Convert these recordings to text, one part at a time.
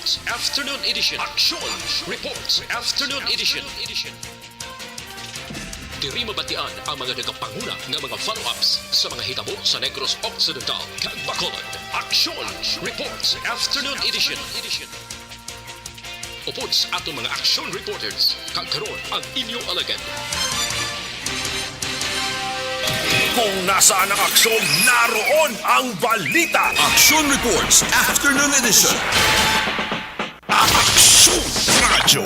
Reports Afternoon Edition. Action Reports Afternoon Edition. Diri mabatian ang mga nagapanguna nga mga follow-ups sa mga hitabo sa Negros Occidental kag Bacolod. Action Reports Afternoon Edition. Upod sa atong mga action reporters, kag karon ang inyong alagad. Kung nasaan ang aksyon, naroon ang balita. Action Reports Afternoon Edition. Aksyon Radyo.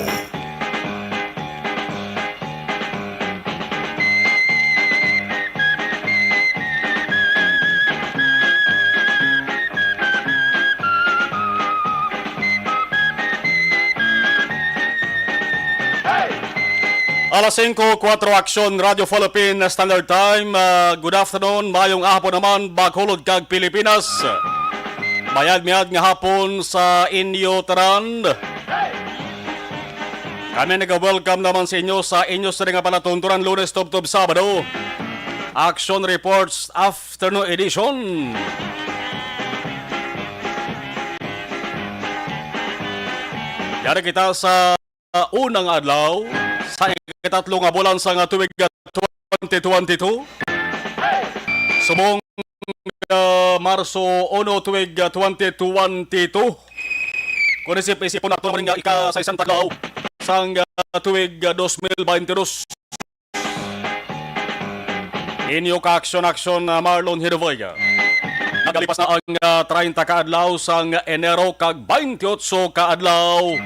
Alas 5:04 Action Radio Philippine Standard Time. Good afternoon, mayong hapon naman Bacolod kag Pilipinas. Mayad-mayad nga hapon sa inyo tanan. Kami nag-welcome naman sa inyo sa inyo sa nga palatunturan Lunes tub Sabado. Action Reports Afternoon Edition. Yari kita sa unang adlaw sa ikatatlong bulan sa tuig 2022. Sumong Marso 1 tuig 2022. Kung isip-isipon nato nga ika sa isang taglaw sang tuig 2022. Inyo ka action Marlon Hirovoya. Nagalipas na ang 30 kaadlaw sang Enero kag 28 kaadlaw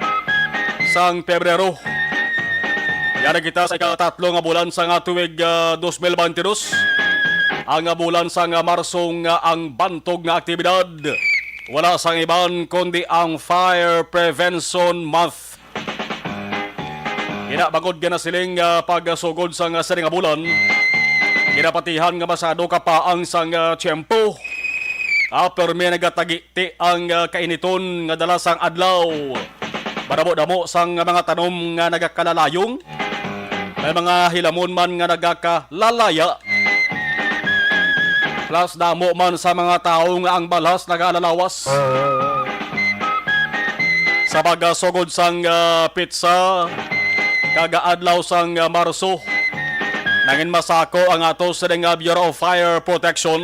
sang Pebrero. Yara kita sa ikatatlong bulan sa tuig 2022. Ang bulan sa Marso ang bantog nga aktibidad. Wala sang iban kundi ang Fire Prevention Month. Ginabagod na siling pagsugod sa siring bulan. Ginapatihan nga masado ka pa ang sang tiyempo. Pero may nagatagiti ang kainiton nga dala sang adlaw. Madamo-damo sang mga tanom nga nagakalalayong. May mga hilamon man nga nagakalalaya. Plus damo man sa mga tao nga ang balas nagalalawas. Sa pagasugod sang pizza, kagaadlaw sang Marso, nangin masako ang ato sa Bureau of Fire Protection.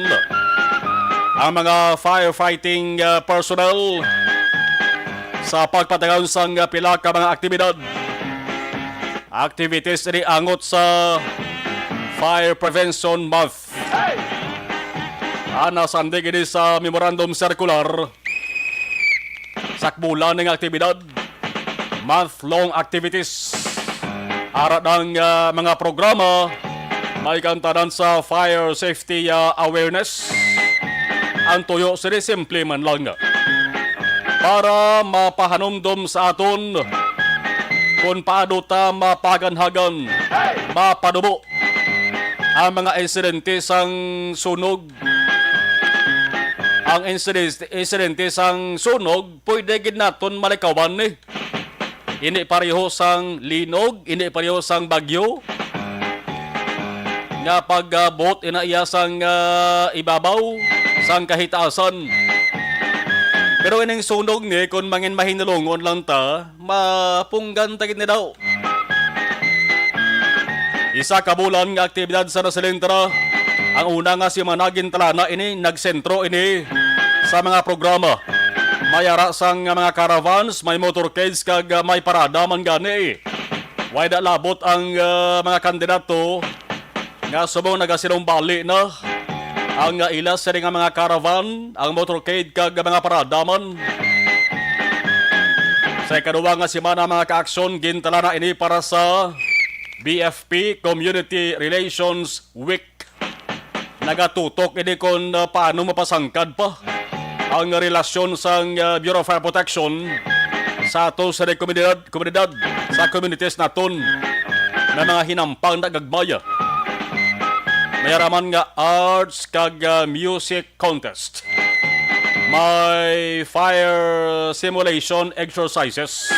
Ang mga firefighting personnel sa pagpatagan sang pila ka mga aktibidad. Activities ni angot sa Fire Prevention Month. Ana sandig ini sa Memorandum Circular. Sakbulan ng aktibidad. Month-long activities. Arat ng mga programa. May kantanan sa fire safety awareness. Ang tuyo sila simple man lang. Para mapahanumdom sa aton kung paano ta mapaganhagan, mapadubo ang mga insidente sang sunog. Ang insidente sang sunog, pwede gid naton malikawan ni. Hindi pareho sang linog, hindi pareho sang bagyo. Nga pag-bot inaiya sang ibabaw, sang kahitasan. Pero ining sunog ni, kung mangin mahinulungon lang ta, mapunggan tagit ni daw. Isa ka bulan nga aktibidad sa nasilintara. Ang una nga si Managin Talana ini, nagsentro ini sa mga programa. May ara sang mga caravans, may motorcades kag may parada man gani. Way da labot ang mga kandidato nga subong nagasilong bali na. Ang ilas sa nga mga caravan, ang motorcade kag mga parada man. Sa ikaduwa nga semana mga ka-aksyon, gintala na ini para sa BFP Community Relations Week. Nagatutok ini kung paano mapasangkad pa ang relasyon sa Bureau of Fire Protection sa ato sa komunidad sa communities naton na mga hinampang nagagbaya. Mayaraman nga arts kag music contest. May fire simulation exercises.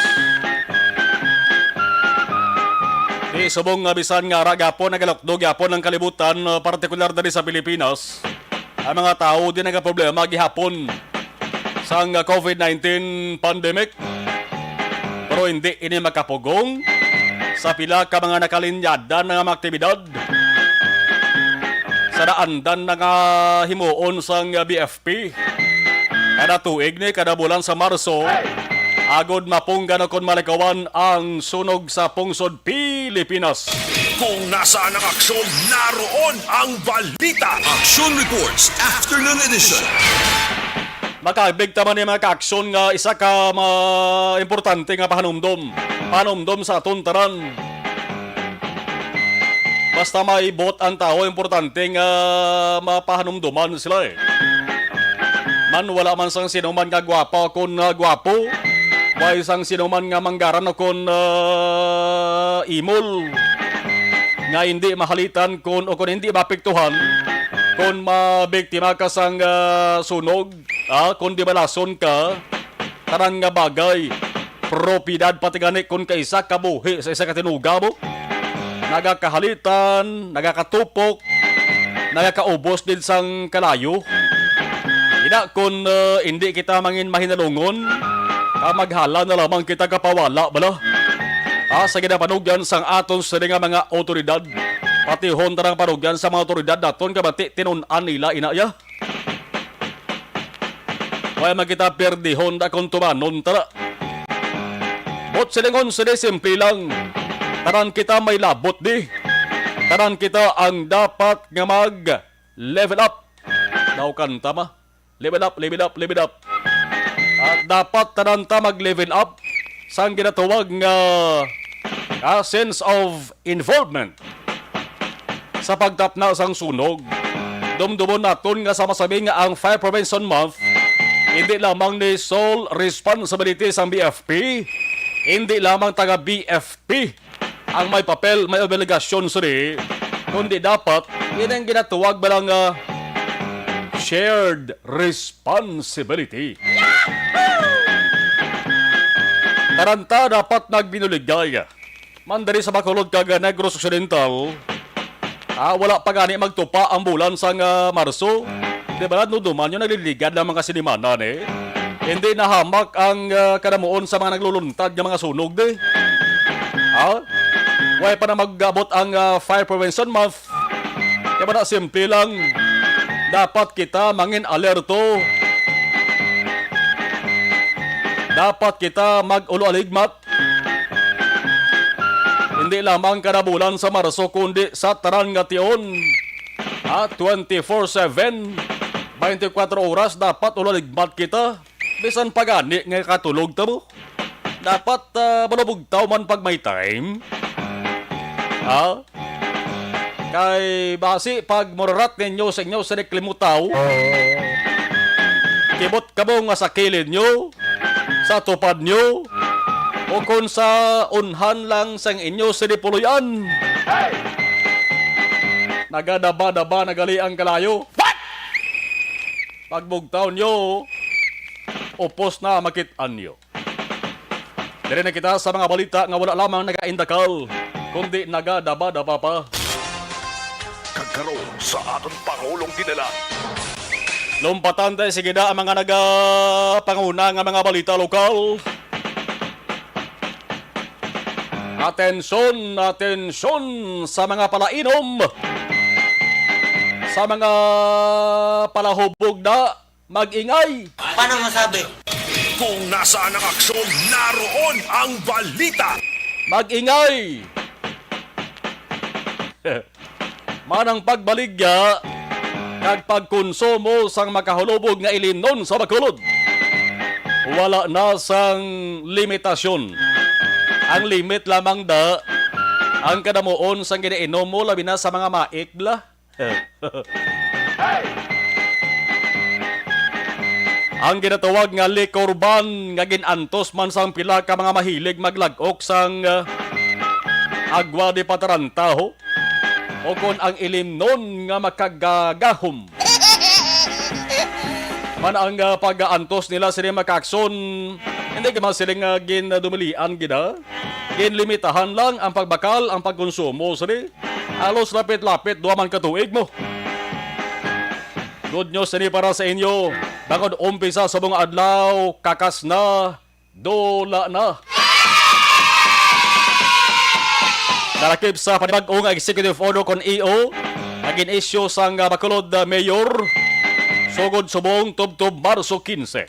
Subong nga bisan nga ragapon nagalokdog yapon ng kalibutan, partikular dali sa Pilipinas. Ang mga tao din nga problema gihapon sa COVID-19 pandemic. hindi ini makapugong sa pila ka mga nakalinyada nga mga aktibidad sa daandan nga himuon sang BFP. Kada tuig ni kada bulan sa Marso, agod mapunggan kon malikawan ang sunog sa pungsod Pilipinas. Kung nasaan ang aksyon, naroon ang balita. Action Reports Afternoon Edition. Makabig taman ni mga ka-aksyon nga isa ka importante nga pahanumdom. Pahanumdom sa aton tanan. Basta may bot ang tao, importante nga mapahanumduman sila eh. Man wala man sang sino man nga gwapo kon gwapo. Way sang sino man nga manggaran kon imol. Nga hindi mahalitan kon o kon hindi mapiktuhan kon mabiktima ka sang sunog, kon di balason ka, tanan nga bagay, propidad pati gani kon kaisa kabuhi sa isa katinuga mo, nagakahalitan, nagakatupok, nagakaubos din sang kalayo. Ina kon hindi kita mangin mahinalungon, maghala na lamang kita kapawala bala. Sa ginapanugyan sang aton sa nga mga otoridad, pati hontarang panugyan sa mga otoridad naton kabati tinunan nila inaya. Wala magkita perdi honda kung tumanon tara. Bot silingon sila simple lang. Taran kita may labot di. Taran kita ang dapat nga mag level up. Daw kanta ma. Level up, level up, level up. At dapat taran ta mag level up sang ginatawag nga sense of involvement sa pagtapna sang sunog. Dumdumon naton nga sama-sabi nga ang Fire Prevention Month hindi lamang ni sole responsibility sang BFP, hindi lamang taga BFP ang may papel, may obligasyon suri, kundi dapat yun ang ginatuwag balang shared responsibility. Taranta dapat nagbinuligay. Mandari sa Bacolod kag Negros Occidental, wala pa gani magtupa ang bulan sang Marso. Di ba no duman yung nagliligad ng mga sinimanan eh. Hindi nahamak ang kanamuon sa mga nagluluntad ng mga sunog de. Way pa na mag-abot ang Fire Prevention Month. Di ba na simple lang, dapat kita mangin alerto. Dapat kita mag-ulo-aligmat. Hindi lamang kada bulan sa Marso kundi sa taran nga tion. 24/7, 24 oras dapat ulo-aligmat kita. Bisan pagani nga katulog ta mo. Dapat malubugtaw man pag may time. Kay basi pag morarat ninyo sa inyo sa neklimutaw, kibot ka mo nga sa kilid nyo, sa tupad nyo, o kung sa unhan lang sang inyo sinipuluyan. Nagadaba-daba nagali ang kalayo. What? Pagbugtaw nyo, upos na makitaan nyo. Dili na kita sa mga balita nga wala lamang nagaindakal, kundi nagadaba-daba pa. Kagkaroon sa aton Pangulong dinala. Lumpatan tayo sige na ang mga nagapanguna nga mga balita lokal. Atensyon, atensyon sa mga palainom, sa mga palahubog na mag-ingay. Paano masabi? Kung nasaan ang aksyon, naroon ang balita. Mag-ingay! Manang pagbaligya kag pagkonsumo sang makahulubog nga ilinon sa Bacolod. Wala na sang limitasyon. Ang limit lamang da ang kadamuon sang ginainom mo labi na sa mga maikbla. Ang ginatawag nga liquor ban nga ginantos man sang pila ka mga mahilig maglagok sang agwa di patarantaho o kon ang ilimnon nga makagagahom. Man ang pag-aantos nila sila makakson, hindi ka siling ginadumilian gina. Ginlimitahan lang ang pagbakal, ang pagkonsumo sila. Alos lapit-lapit, duwaman katuig mo. Good news ini para sa inyo. Bangod umpisa sa mga adlaw, kakas na, dola na. Nalakip sa panibag-o nga executive order kon EO naging issue sang Bacolod Mayor sugod subong tubtob Marso 15.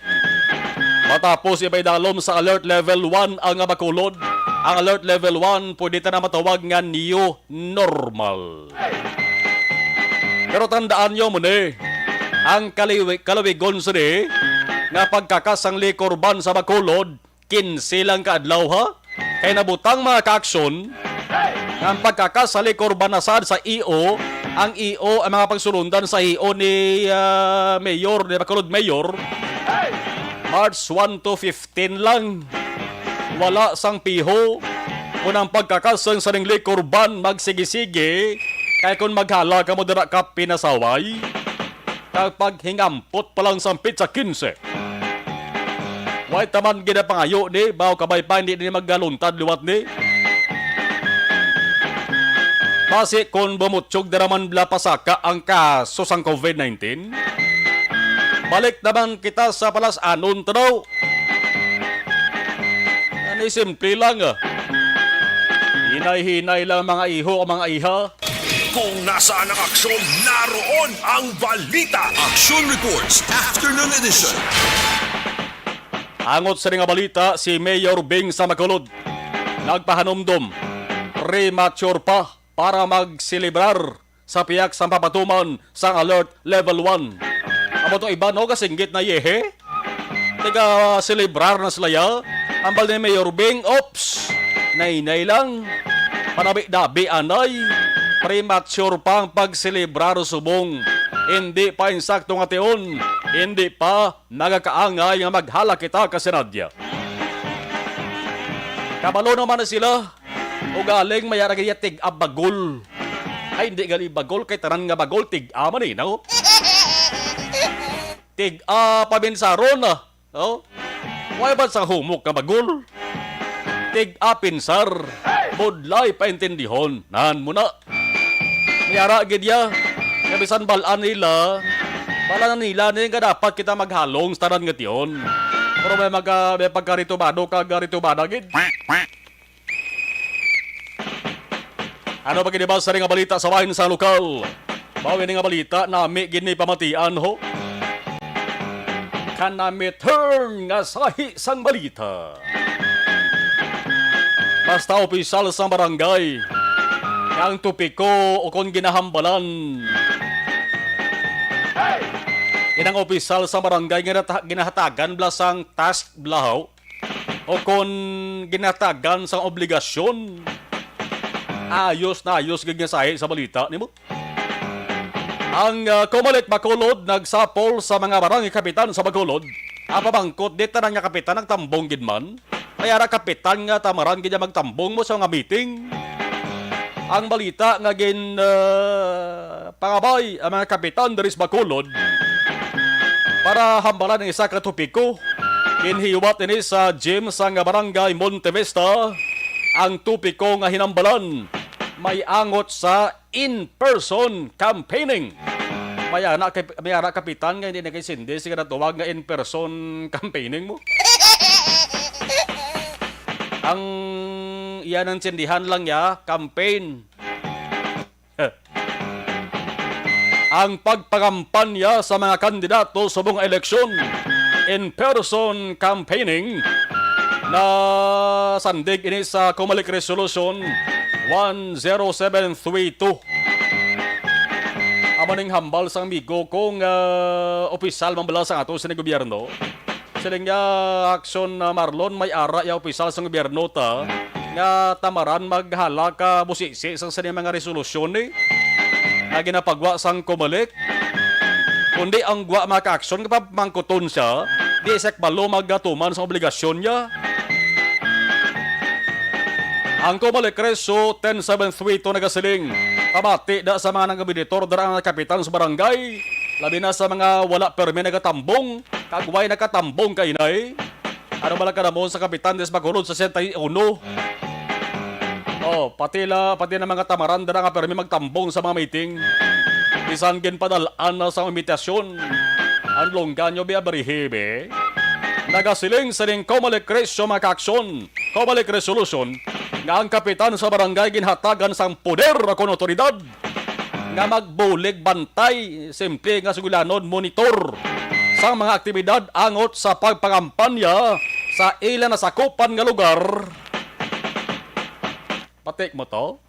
Matapos ipaidalom sa alert level 1 ang Bacolod. Ang alert level 1 pwede na matawag nga new normal. Pero tandaan nyo muna, ang kalawigon sini nga pagkakasang likorban sa Bacolod 15 lang kaadlaw ha. Kaya nabutang mga kaaksyon ang pagkakasali korbanasad sa EO, ang EO, ang mga pagsulundan sa EO ni Mayor, ni Bacolod Mayor, March 1 to 15 lang. Wala sang piho. Kung ang pagkakasang sa ningli korban magsigisige, kaya kung maghala ka mo dira ka pinasaway, kapag hingampot pa lang sampit sa 15. Why taman ginapangayo ni, baw kabay pa hindi ni maggaluntad liwat ni. Basi kung bumutsyog daraman bla pasaka ang kaso sang COVID-19, balik naman kita sa palas anon tanaw. Ano simple lang Hinay-hinay lang mga iho o mga iha. Kung nasaan ang aksyon, naroon ang balita. Action Reports Afternoon Edition. Angot sa nga balita si Mayor Bing sa Bacolod. Nagpahanumdum, premature pa para magsilibrar sa piyak sa papatuman sa alert level 1. Amo to iba no kasinggit na yehe. Tiga silibrar na sila ya. Ambal ni Mayor Bing, ops, nainay lang. Panabi-dabi anay. Premature pa ang pagsilibrar subong. Hindi pa insakto nga tiyon. Hindi pa nagakaangay nga maghala kita kasi Nadia. Kabalo naman na sila. O galing mayara kaya tig-a bagol. Ay hindi gali bagol kay tanan nga bagol tig-a man no? Tig-a pabinsaron no? Why ba sa humok ka bagol? Tig-a pinsar. Budlay paintindihon. Nan mo na. Mayara gidya. Kabisan balaan nila. Bala na nila nga dapat kita maghalong sa tanan nga tiyon. Pero may pagkaritubado ka garitubada gid. Ano ba kinibas sa rin nga balita sa wahin sa lokal? Bawin nga balita nami gini pamatian ho. Kanami turn nga sahi sang balita. Basta opisyal sa barangay. Yang tupiko o kon ginahambalan. Inang opisyal sa barangay ginahatagan blasang task blahaw o kon ginatagan sa obligasyon. Ayos na ayos gagnasahe sa balita ni mo. Ang Comelec Bacolod nagsapol sa mga barangay kapitan sa Bacolod. Apabangkot dito na nga kapitan ng tambong gidman. Kaya na kapitan nga tamaran gid magtambong mo sa mga meeting. Ang balita nga pangabay ang mga kapitan diri sa Bacolod para hambalan ng isa ka topiko. Inhiwat ini sa gym sa nga barangay Montevista. Ang topiko nga hinambalan may angot sa in-person campaigning. May anak kapitan nga hindi na kaisindi sige na tuwag nga in-person campaigning mo. Ang iyan ang sindihan lang ya, campaign. Ang pagpangkampanya sa mga kandidato sa buong eleksyon, in-person campaigning na sandig ini sa Comelec Resolution 10732. Amaning hambal sang migo kung opisyal mambala sa ato sa gobyerno. Siling nga aksyon na Marlon may ara ya opisyal sa gobyerno ta nga tamaran maghala ka busisi sa mga resolusyon ni na ginapagwa sang Comelec. Kundi ang gwa mga aksyon kapag mangkuton siya, di isek balo magatuman sa obligasyon niya. Ang Comelec Reso 10732 nagasiling pamati da sa mga nangabinitor darang kapitan sa barangay, labi na sa mga wala permi nagatambong, kagway nakatambong kainay. Ano bala ka namon sa kapitan des Bacolod sa 61. Pati na mga tamaran darang permi magtambong sa mga meeting. Bisan gin padalaan na sa imitasyon. Ang longgan nyo biya barihebe. Nagasiling sa ning Comelec Reso mga kaaksyon. Kabalik resolution nga ang kapitan sa barangay ginhatagan sang poder akong otoridad nga magbulig bantay, simple nga sugulanon monitor sa mga aktibidad angot sa pagpangampanya sa ilan na sakupan nga lugar. Patik mo to?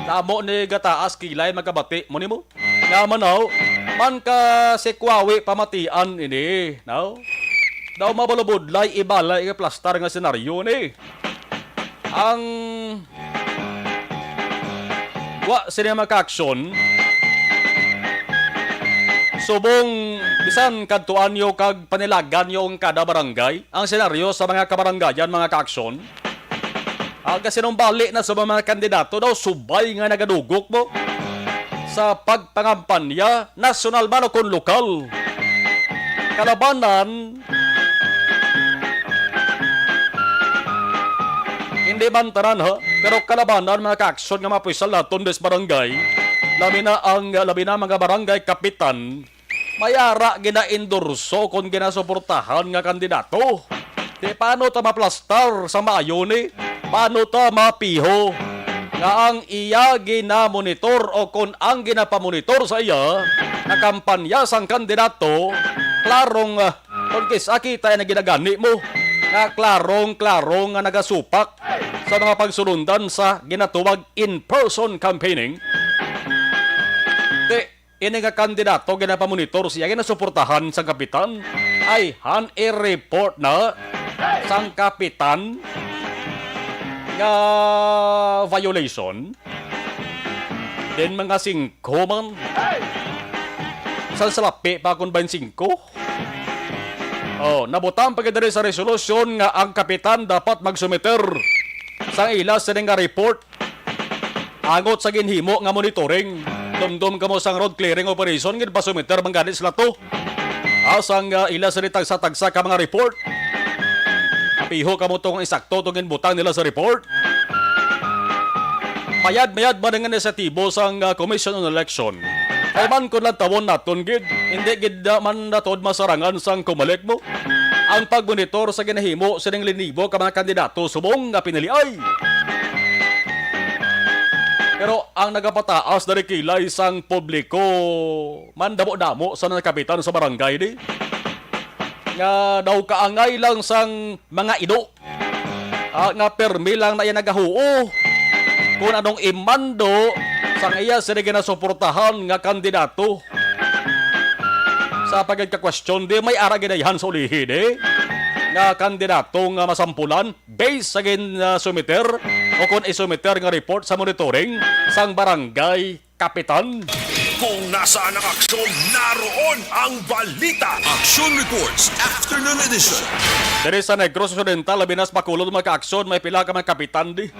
Damo ni gataas kilay magkabati mo nimo. Nga manaw, man ka sikwawi pamatian ini, no? Daw mabalubudlay ibalay nga plastar nga senaryo ni. Ang wa sila maka-aksyon subong bisan kadtuan yo kag panilagan yo ang kada barangay ang senaryo sa mga kabarangayan mga ka-aksyon. Kasi nung bali na sa mga kandidato daw subay nga nagadugok mo sa pagpangampanya nasyonal man o kung lokal. Kalabanan hindi man tanan ha, pero kalabanan mga ka-aksyon nga mapuisal naton des barangay, labi na mga barangay kapitan, mayara gina-endorso kung ginasuportahan nga kandidato. Di paano ta maplastar sa maayo ni? Paano ta mapiho? Nga ang iya ginamonitor o kung ang ginapamonitor sa iya na kampanya sang kandidato, klarong kung kisakita na ginagani mo, nga klarong nga nagasupak sa mga pagsulundan sa ginatuwag in-person campaigning. Ini nga kandidato ginapamonitor siya ginasuportahan sa kapitan ay report na sang kapitan nga violation din mga 5 man sa salapi pa kung 25. Nabutang pagkadari sa resolusyon nga ang kapitan dapat magsumiter sa ilas sa nga report agot sa ginhimo nga monitoring. Dumdum kamo sang road clearing operation ngid pasumiter mangganit sila to. Asang ilas sa tagsa ka mga report. Piho kamo tong isakto tong ginbutang nila sa report. Mayad ba dengan inisiatibo sang Commission on Election? Ay man kung lang tawon naton gid, hindi gid man natod masarangan sang kumalik mo. Ang pagmonitor sa ginahimo sining linibo ka mga kandidato subong nga piniliay. Pero ang nagapataas dari kilay sang publiko man damo-damo sa nakapitan sa barangay di. Nga daw kaangay lang sang mga ido. Nga permi lang na yan nagahuo. Kung anong imando sang iya sila ginasuportahan nga kandidato. Sa pagkaka-question di may ara ginayahan sa ulihi di. Nga kandidato nga masampulan based sa sumiter o kung isumiter nga report sa monitoring sang barangay kapitan. Kung nasaan ang aksyon, naroon ang balita. Action Reports Afternoon Edition. Dari sa Negros Occidental, labinas makulod mga ka-aksyon, may pila ka mga kapitan di.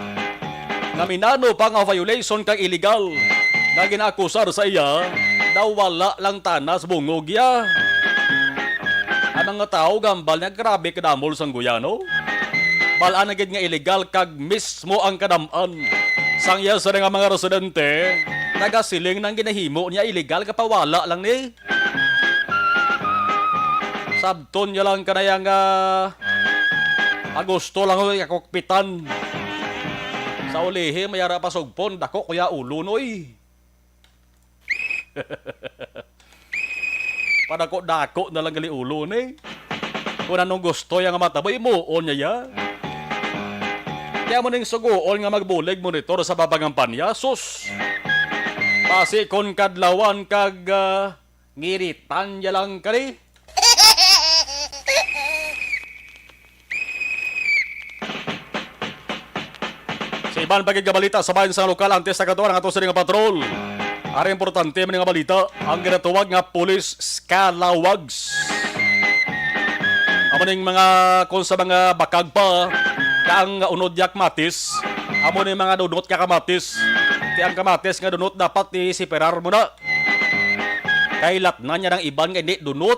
Naminano pa nga violation kang illegal na ginaakusar sa iya, daw wala lang tanas bungog ya. Ang mga tao gambal nga grabe kadamol sang Guyano. Balaan agad nga illegal kag mismo ang kadaman. Sang iya sa nga mga residente, nagasiling ng ginahimo niya illegal kapawala lang ni. Sabton niya lang kanayang Agosto lang hoy kakokpitan. Sa ulihi mayara pa sugpon dako kuya ulo noy. Padako-dako na lang gali ulo ni. Kung anong gusto yung mataboy mo, on niya ya. Kaya mo ning suguol nga magbulig monitor sa babangampanya, sus. Pasi kon kadlawan kag ngiritan niya lang kani. Sa iban pagkagabalita sa bayan sa lokal antes sa katuan ang ato sa nga patrol. Ari importante man nga balita ang ginatuwag nga police scalawags. Amo ning mga kon sa mga bakag pa kaang unod yak matis. Amo ning mga dunot ka kamatis. Ti ang kamatis nga dunot dapat ni siperar mo na. Kailat na niya ng iban nga hindi dunot.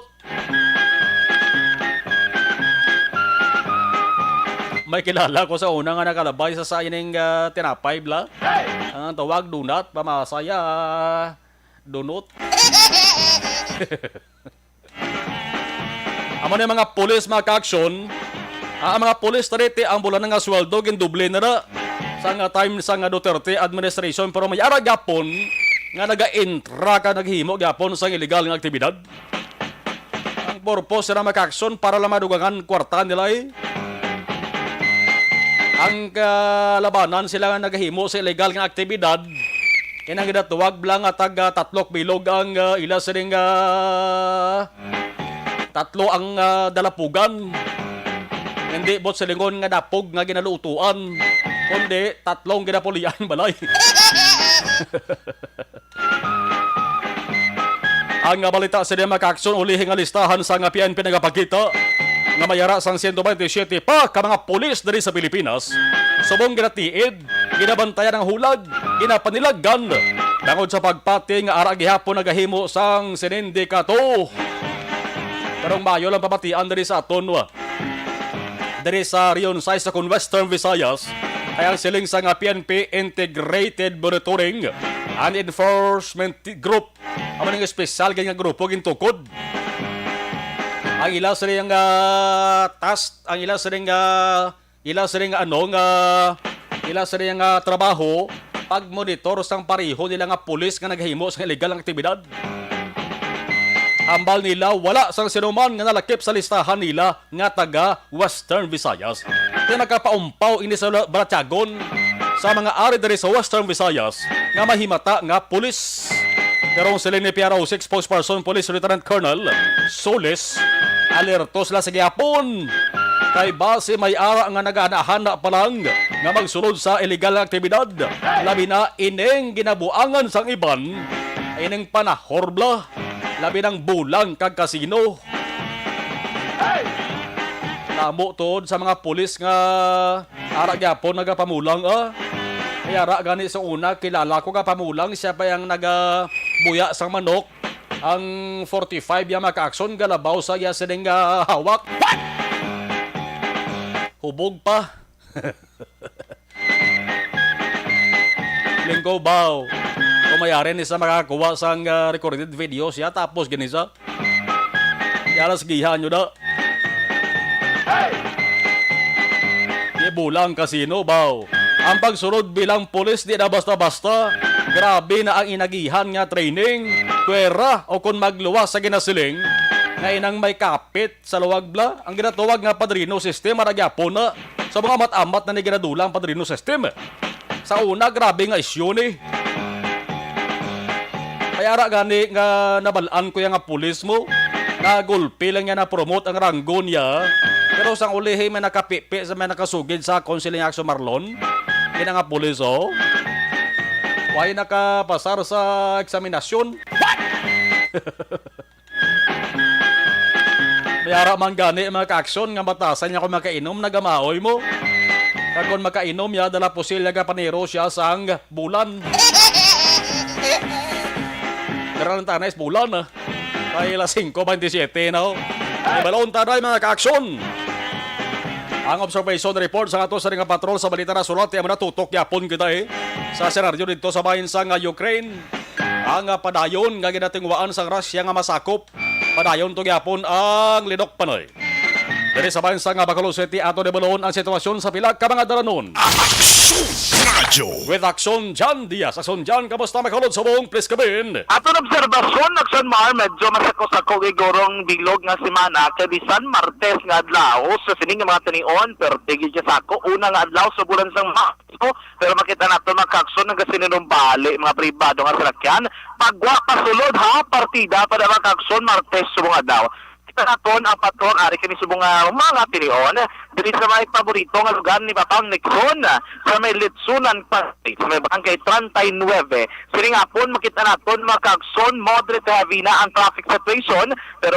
May kilala ko sa una nga nakalabay sa sayaning tinapay bla. Ang tawag dunat, pamasaya dunot. Amo na mga pulis mga ka-aksyon Ang mga pulis tariti ang bulan nga sweldo ginduble na na sa nga time sa nga Duterte administration pero may ara gapon nga naga-intra ka naghimo gapon sa illegal nga aktibidad. Ang purpose na makaksyon para lang madugangan kwarta nila eh. Ang kalabanan sila nga naghimo sa illegal nga aktibidad inang gidatuwag lang at tatlok bilog ang ila sining tatlo ang dalapugan. Hindi bot sa lingon nga dapog nga ginalutuan, kundi tatlong ginapulian balay. Ang balita sa mga kakson ulihing listahan sa nga PNP nagapakita nga mayara sang 127 pa ka mga pulis diri sa Pilipinas. Subong ginatiid, ginabantayan ang hulag, ginapanilagan. Bangod sa pagpati nga ara gihapon nagahimo sang sinindikato. Karong Mayo lang pamatian diri sa aton diri sa Rion 6 sa Western Visayas ay ang siling sa nga PNP Integrated Monitoring and Enforcement Group. Amo nga espesyal nga grupo gintukod. Ang ila sa ring task, ang ila sa ring trabaho pag-monitor sang pareho nila nga pulis nga naghimo sa illegal nga aktibidad. Ambal nila wala sang sinuman nga nalakip sa listahan nila nga taga Western Visayas. Kaya nakapaumpaw ini sa Balatyagon sa mga ari diri sa Western Visayas nga mahimata nga pulis. Karong sila ni PRO 6 Spokesperson Police Lieutenant Colonel Solis alerto sila sa gihapon kay base may ara nga nagaanahana pa lang nga magsulod sa illegal na aktibidad. Labi na ining ginabuangan sang iban ining panahorbla. Labi ng bulang kag kasino. Namo tod sa mga pulis nga ara gyapon nagapamulang Kaya ara gani sa una kilala ko nga pamulang siya pa yang nagabuya sang manok. Ang 45 ya maka-aksyon galabaw sa iya sining hawak. Hubog pa. Linggo baw. Kumayari ni sa makakuha sang recorded video siya tapos ganisa. Yalas gihan nyo na. Di bulang kasino baw. Ang pagsurod bilang pulis di na basta-basta. Grabe na ang inagihan nga training. Kwera o kung magluwas sa ginasiling. Nga inang may kapit sa luwag bla. Ang ginatuwag nga padrino system aragyapon na. Sa mga mat-amat na ni ginadulang padrino system. Sa una grabe nga isyon eh. Kaya ara gani nga nabalaan ko yung nga pulis mo. Nagulpi lang niya na promote ang ranggo niya. Pero sang ulihi may nakapipi sa may nakasugid sa Konsiling Action Marlon. Yan nga pulis Why nakapasar sa eksaminasyon? May ara man gani mga ka-aksyon nga batasan niya kung makainom nagamaoy mo. Kag kung makainom ya dala posilya ka paniro siya sang bulan. Karan tanes bulan Kaya 5:27 na Ibalon taday mga ka-aksyon. Ang observation report sa ato sa ring patrol sa balita na sulat ay manatutok yapon kita sa senaryo dito sa bahin sa Ukraine. Ang padayon nga ginatingwaan sa Russia nga masakop. Padayon to yapon ang Lidok Panoy. Dari sa bahin sa Bacolod City ato debalon ang sitwasyon sa pilag ka mga daranon. With Action Jan Diaz. Action Jan, kamusta makalod sa buong please kabin? Aton obserbasyon, Action Mar, medyo masako-sako igorong bilog nga simana kay bisan Martes nga adlaw sa sining mga tanion pero tigil siya sako una nga adlaw sa bulan sang Marso pero makita nato makakson nga sininumbali mga pribado nga salakyan pagwa pasulod partida pada makakson Martes subong adlaw. Kita naton ang patrol ari kini subong mga tinion diri sa may paborito nga lugar ni Papang Nixon sa may Litsunan pa sa may barangay 39. Sining hapon makita naton makagson moderate heavy na ang traffic situation pero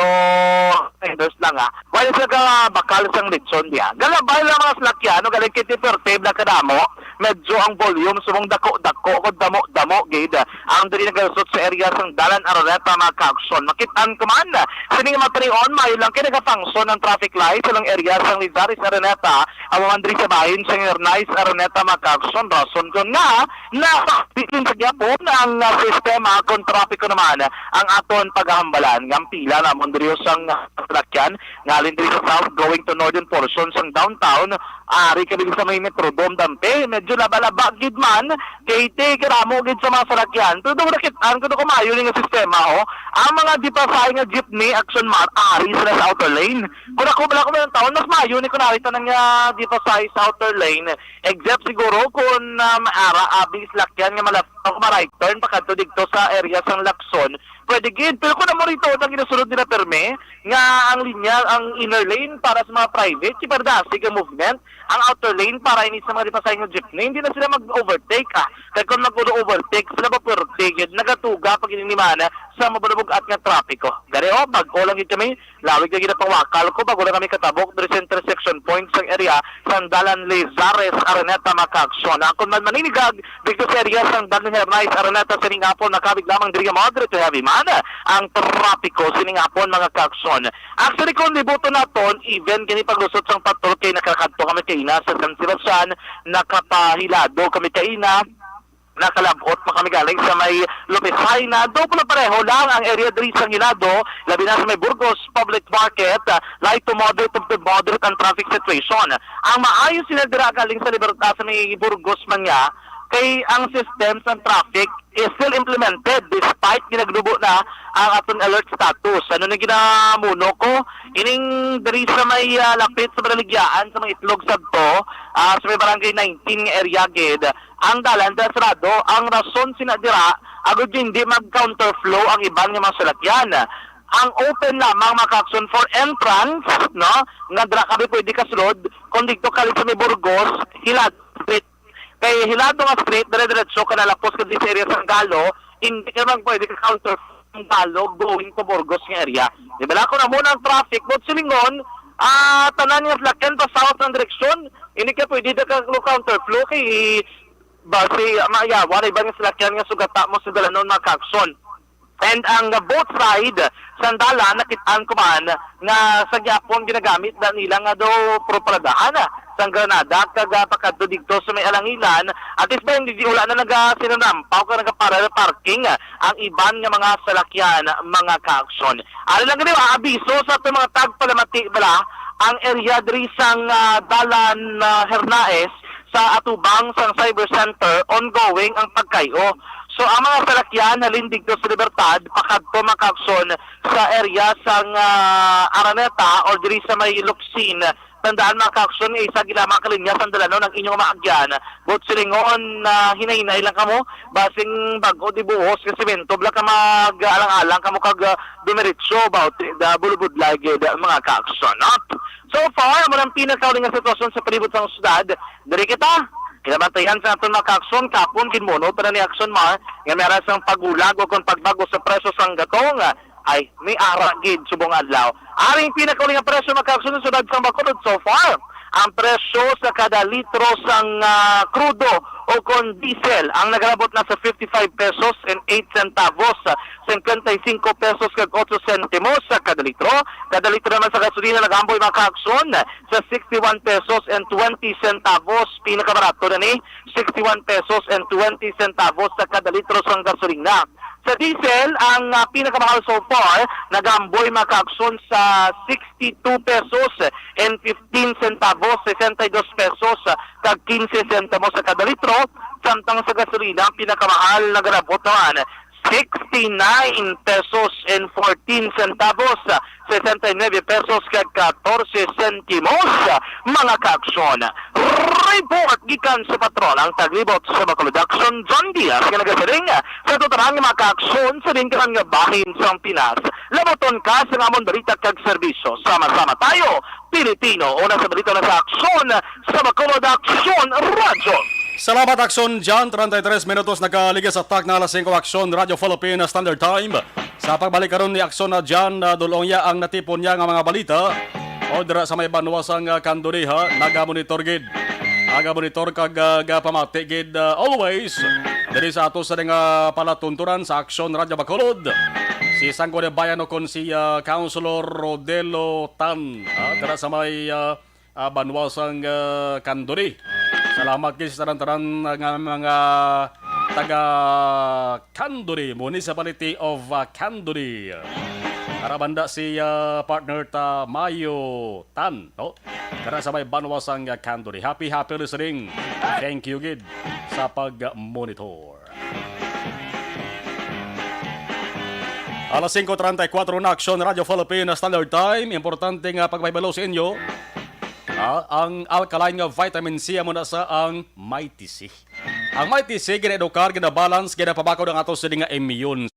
there's lang wala sa bakal sang Litson dia. Galabay lang mga salakyan galing kiti pertib na kadamo medyo ang volume subong dako ko damo gid ang diri nagasot sa area sang Dalan Araneta makagson makitaan kuman sining matarion mayo lang kay nagapangson ang traffic light sa lang area sang Lizaris Araneta ang mga diri sa bahin sa Ernais Araneta makagson rason ko nga bitin sa gyapon ang sistema kon trapiko naman ang aton paghambalan ng pila na mon diri sang salakyan nga halin diri sa south going to northern portion sang downtown, ari kami sa may Metrodome Dampe, medyo laba-laba gid man kay te karamo gid sa mga salakyan. Pero do nakitaan ko do kumayo ni nga sistema ang mga di pa nga jeepney action mart ari sila sa outer lane. Kung ako bala ko ng taon mas mayo ni ko nakita nang di pa sa outer lane except siguro kung maara abis lakyan nga malapit ma-right turn pakadto didto sa area sang Lacson. Pwede gid, pero kung namo rito ang ginasunod nila perme nga ang linya, ang inner lane para sa mga private, si pardasig ang movement, ang outer lane para ini sa mga dipasay ng jeepney, hindi na sila mag-overtake Kaya kung mag-overtake, sila ba pwede nagatuga pag inimana sa mabalubog-at nga trapiko. Gari bago lang kami, lawig na ginapawakal ko, bago lang kami katabok, there is intersection point sa area, Sandalan, Lizares, Araneta, Macaction. Kung man maninigag, dito sa area, Sandalan, Hernais, Araneta, Siningapon, nakabig lamang diri moderate to heavy man ang trapiko siningapon mga kakson. Actually kung libuto naton even kini paglusot sang patrol kay nakakadto kami kay ina sa San Sebastian, nakapahilado kami kay ina, nakalabot pa kami galing sa may Lopesay na doon pareho lang ang area diri sa Hilado, labi na sa may Burgos Public Market, light to moderate ang traffic situation. Ang maayos sila dira galing sa Libertad sa may Burgos man niya, kay ang system ng traffic is still implemented despite ginaglubo na ang aton alert status. Ano na ginamuno ko? Ining diri sa may lapit sa Balaligyan, sa may Itlog Sabto, sa may barangay 19 area gid, ang dalan sarado. Ang rason sinadira, agad hindi mag-counterflow ang ibang mga salakyan. Ang open lamang makakson for entrance, no? Nga dira kami pwede kasulod, kung dito kalit sa may Burgos, Hilad Street. Kay Hilado nga street, dire-diretso ka nalapos ka sa area ng Galo, hindi ka naman pwede ka counter ng Galo going to Burgos ng area. Dibala ko na muna ang traffic, but silingon, tanan nga flakyan pa south ng direksyon, hindi ka pwede ka counter flow kay base, wala ibang flakyan nga sugata mo sa dalanon mga kakson. And ang both side, sandala, nakitaan ko man na sa gyapon ginagamit na nila nga do propaladaan sa Granada, kagapakadto dito sa may Alangilan, at is ba hindi wala na sinanampaw ka nagapara parking ang iban nga mga salakyan, mga kakson. Ano lang ganito, abiso sa ito mga tagpalamati bala, ang area diri sang Dalan Hernaes, sa Atubang sang Cyber Center, ongoing ang pagkayo. So ang mga salakyan halindig do sa Libertad, pakadto makakson sa area sang Araneta or diri sa may Luksin. Tandaan mga kakson, isa gilama kalinya sa dalanon ng inyong maagyan. But silingon hinahinay lang kamo, basing bago di buhos kasi semento, bla ka mag-alang-alang kamo kag dumiritso about the bulubud lagi mga kakson. So far, marang pinakauling nga sitwasyon sa palibot ng syudad. Dari kita, kinabantayan sa aton mga kakson, kapon kinmono para ni Action Mar, nga meron sang pagulag o kung pagbago sa preso sang gatong, ay may aragid subong adlaw. Aring pinakauling ang presyo mga kakson sa syudad sang Bacolod so far. Ang presyo sa kada litro sang krudo o kon diesel ang nagalabot na sa 55 pesos and 8 centavos, 55 pesos kag 8 sentimos sa kada litro. Kada litro naman sa gasolina nagamboy mga kakson sa 61 pesos and 20 centavos, pinakabarato na ni 61 pesos and 20 centavos sa kada litro sang gasolina. Sa diesel, ang pinakamahal so far, nagamboy mga kakson sa 62 pesos and 15 centavos, 62 pesos kag 15 centavos sa kada litro. Samtang sa gasolina, ang pinakamahal nagalabot naman 69 pesos and 14 centavos, 69 pesos kag 14 sentimos, mga kakson. Report gikan sa patrol ang taglibot sa Bacolod Action, John Diaz, nga nagasaling sa tutarang mga kakson sa lingkaran nga bahin sa Pinas. Laboton ka sa namon balita kag serbisyo. Sama-sama tayo, Pilipino, una sa balita na sa aksyon sa Bacolod Action Radio. Salamat Aksyon Jan, 33 minutos nagaligas sa tak na alas 5 Aksyon Radio Philippine Standard Time. Sa pagbalik karon ni Aksyon na Jan, dulongya ang natipon niya nga mga balita. O dira sa may banwasang Kanduriha, nagamonitor gid. Nagamonitor kag gapamati gid always. Diri sa ato sa nga palatunturan sa Aksyon Radio Bacolod. Si Sangko de Bayan o kon si Councilor Rodelo Tan. Dira sa may banwasang Kanduri. Salamat kay sa taran-taran nga mga taga Kanduri, Municipality of Kanduri. Arabanda si partner ta Mayo Tan, no? Kara sa may banwasang Cantory. Happy listening. Thank you, Gid, sa pag-monitor. Alas 5:34 na Aksyon Radio Philippines Standard Time. Importante nga pagbaybalo sa inyo. Ang alkaline nga vitamin C mo na sa ang Mighty C. Ang Mighty C gina-edukar, gina-balance, gina-pabakaw ng ato sa nga immune.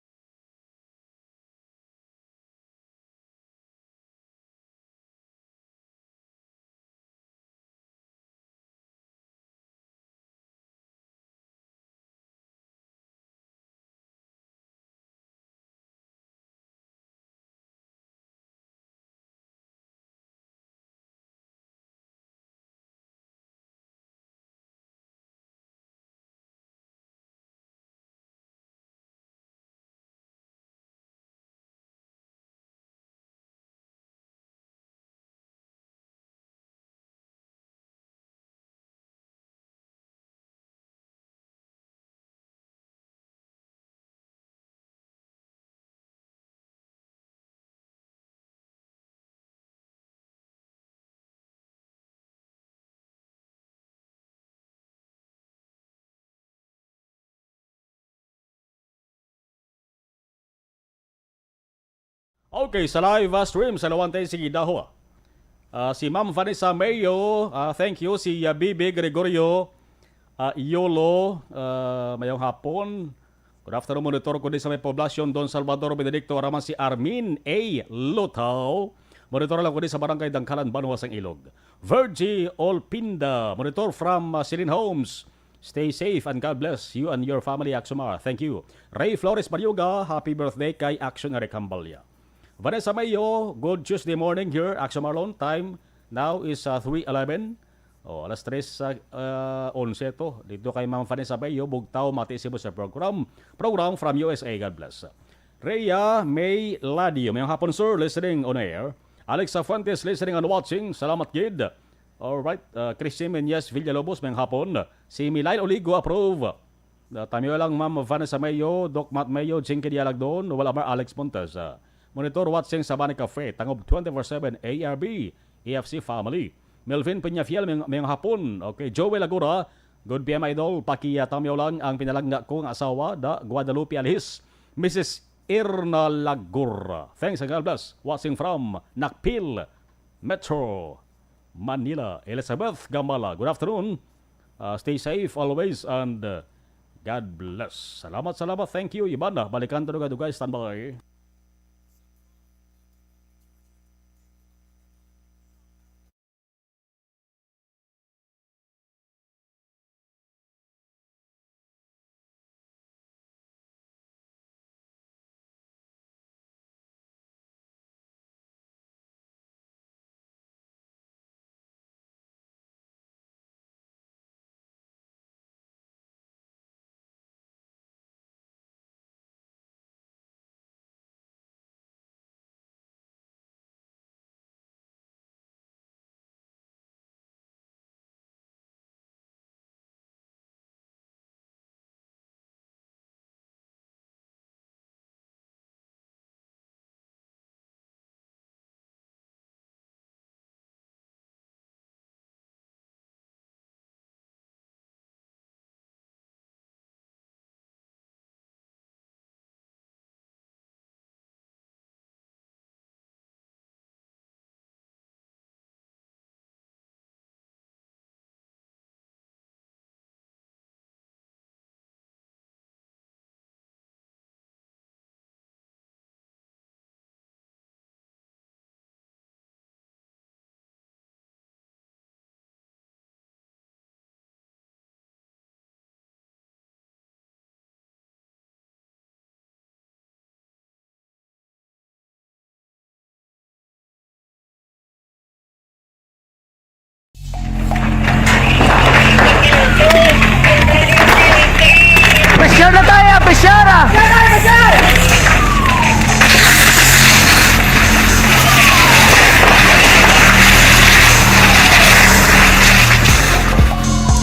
Okay, sa live stream sa Lawante sige daho. Si Ma'am Vanessa Mayo, thank you. Si Bibi Gregorio Iolo, mayong hapon. Good afternoon, monitor ko din sa may poblasyon Don Salvador Benedicto. Araman si Armin A. Lutaw. Monitor lang ko din sa barangay Dangkalan, Banuasang Ilog. Virgie Olpinda, monitor from Sirin Homes. Stay safe and God bless you and your family, Axomar. Thank you. Ray Flores Mariuga, happy birthday kay Action Arecambalia. Vanessa Mayo, good Tuesday morning here, Axomar Lone. Time now is 3:11. Alas 3:11 to. Dito kay Ma'am Vanessa Mayo, bugtaw matisimo sa program from USA. God bless. Rhea May Ladio, mayong hapon sir, listening on air. Alexa Fuentes, listening and watching. Salamat, Gid. Alright, Christian Menyes Villalobos, mayong hapon. Si Milail Oligo, approve. Tamyo lang Ma'am Vanessa Mayo, Doc Matt Mayo, Jinky Dialag doon, wala mar Alex Montes. Monitor watching sa Bani Cafe, tangob 24/7 ARB, EFC Family. Melvin Peñafiel, mayong hapon. Okay, Joey Lagura, good PM Idol, pakitamyo lang ang pinalangga kong asawa, da Guadalupe Alhis, Mrs. Irna Lagura. Thanks and God bless. Watching from Nakpil, Metro, Manila. Elizabeth Gamala, good afternoon. Stay safe always and God bless. Salamat. Thank you. Iban na. Balikan to dugay. Standby. Pressure na tayo! Pressure!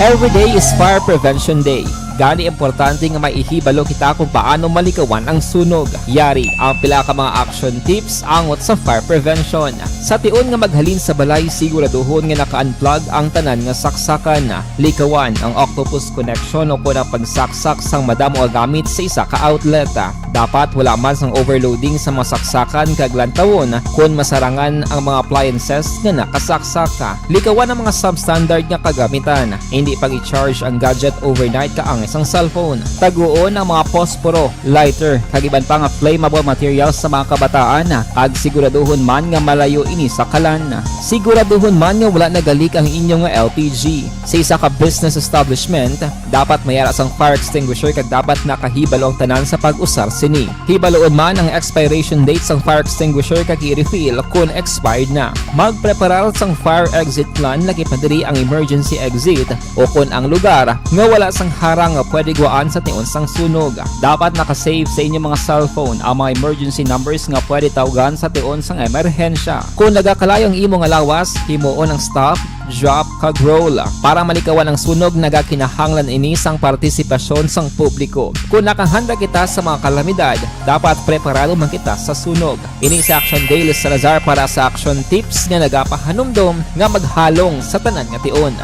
Every day is Fire Prevention Day. Gani importante nga maihibalo kita kung paano malikawan ang sunog. Yari ang pila ka mga action tips angot sa fire prevention. Sa tion nga maghalin sa balay, siguraduhon nga naka-unplug ang tanan nga saksakan. Likawan ang octopus connection o kung ang pagsaksak sang madamo nga gamit sa isa ka outlet. Dapat wala man sang overloading sa mga saksakan kag lantawon kung masarangan ang mga appliances nga nakasaksaka. Likawan ang mga substandard nga kagamitan. Hindi pag i-charge ang gadget overnight kaang isang cellphone. Taguon ang mga posporo, lighter, kag iban pa nga flammable materials sa mga kabataan. Ag siguraduhon man nga malayo ini sa kalan. Siguraduhon man nga wala nagalik ang inyong nga LPG. Sa isa ka business establishment, dapat mayara sang fire extinguisher kag dapat nakahibalo ang tanan sa pag-usar sini. Hibaloon man ang expiration date sang fire extinguisher kag i-refill kung expired na. Magpreparar sang fire exit plan lagi pa diri ang emergency exit o kung ang lugar nga wala sang harang nga pwede guaan sa tion sang sunog. Dapat nakasave sa inyong mga cellphone ang mga emergency numbers nga pwede tawagan sa tion sang emerhensya. Kung nagakalayo ang imong alawas, himuon ang stop, drop, kag roll. Para malikawan ang sunog, nagakinahanglan ini sang partisipasyon sang publiko. Kung nakahanda kita sa mga kalamidad, dapat preparado man kita sa sunog. Ini sa Action Daily Salazar para sa action tips nga nagapahanumdom nga maghalong sa tanan nga tion.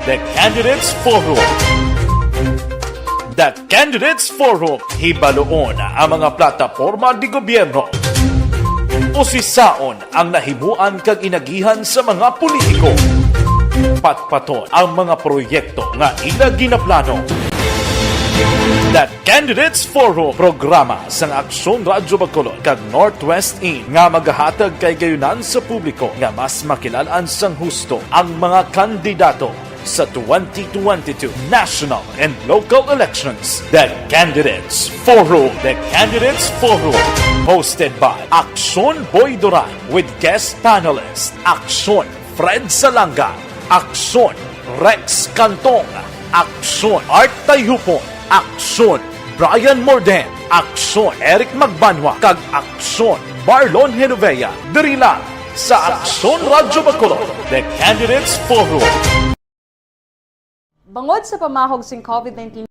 The Candidates Forum. The Candidates Forum, hibaloon ang mga plataporma di gobyerno. Usisaon ang nahimuan kag inagihan sa mga politiko. Patpaton ang mga proyekto nga ila ginaplano. The Candidates Forum, programa sang Aksyon Radyo Bacolod kag Northwest In nga magahatag kay gayunan sa publiko nga mas makilalaan sang husto ang mga kandidato sa 2022 national and local elections. The Candidates Forum. The Candidates Forum. Hosted by Aksyon Boy Duran with guest panelist Aksyon Fred Salanga, Aksyon Rex Cantong, Aksyon Art Tayhupon, Aksyon Brian Morden, Aksyon Eric Magbanwa, kag Aksyon Marlon Genovea. Diri lang sa Aksyon Radyo Bacolod. The Candidates Forum. Bangod sa pamahog sing COVID-19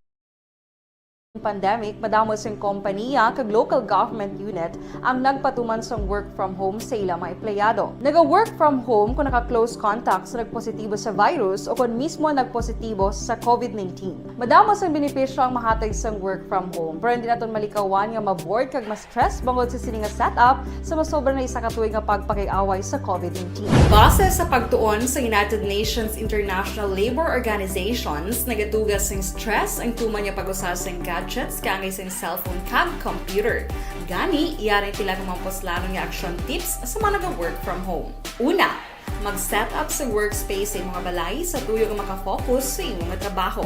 pandemic, madamo sing kompanya kag local government unit ang nagpatuman sang work from home sa ilang mga empleyado. Naga-work from home kung naka-close contact sa nagpositibo sa virus o kung mismo nagpositibo sa COVID-19. Madamo sang benepisyo ang mahatag sang work from home, pero hindi naton malikawan nga ma-bored kag ma-stress bangod sa sini nga setup sa masobra na isa ka tuig nga pagpakiaway sa COVID-19. Base sa pagtuon sa United Nations International Labour Organizations, nagatugas sing stress ang tuman nga pag-usar sing gadgets kangay sa cellphone kag computer. Gani, iyaring pila ng mga poslano nga action tips sa mga nag-work from home. Una, mag-set up sa workspace sa mga balay sa tuyo nga makafocus sa imong trabaho.